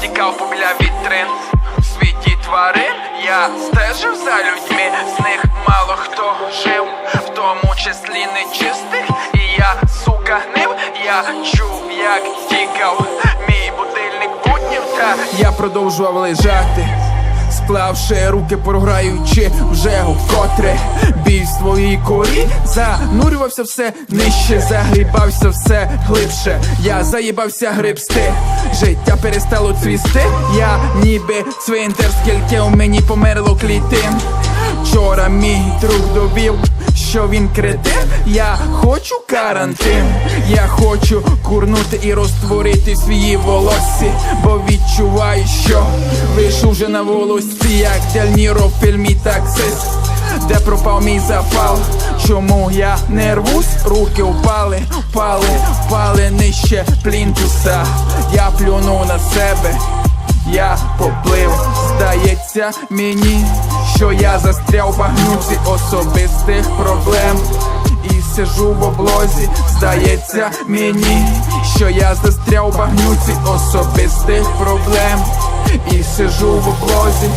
Тікав побіля вітрин в світі тварин. Я стежив за людьми, з них мало хто жив, в тому числі нечистих. І я, сука, гнив. Я чув, як тікав мій будильник буднів. Та я продовжував лежати, склавши руки, програючи вже вкотре бій в своїй корі. Занурювався все нижче, загрібався все глибше. Я заїбався грибсти, життя перестало цвісти. Я ніби цвинтар, скільки у мені померло клітин. Вчора мій друг довів, що він кретин. Я хочу карантин, я хочу курнути і розтворити свої волосі, бо відчуваю, що вийшов вже на волосці, як Дель Ніро в фільмі «Таксист». Де пропав мій запал? Чому я не рвусь? Руки впали нижче плінтуса. Я плюнув на себе, я поплив. Здається мені, що я застряв в багнюці особистих проблем і сижу в облозі. Здається мені, що я застряв в багнюці особистих проблем і сижу в облозі.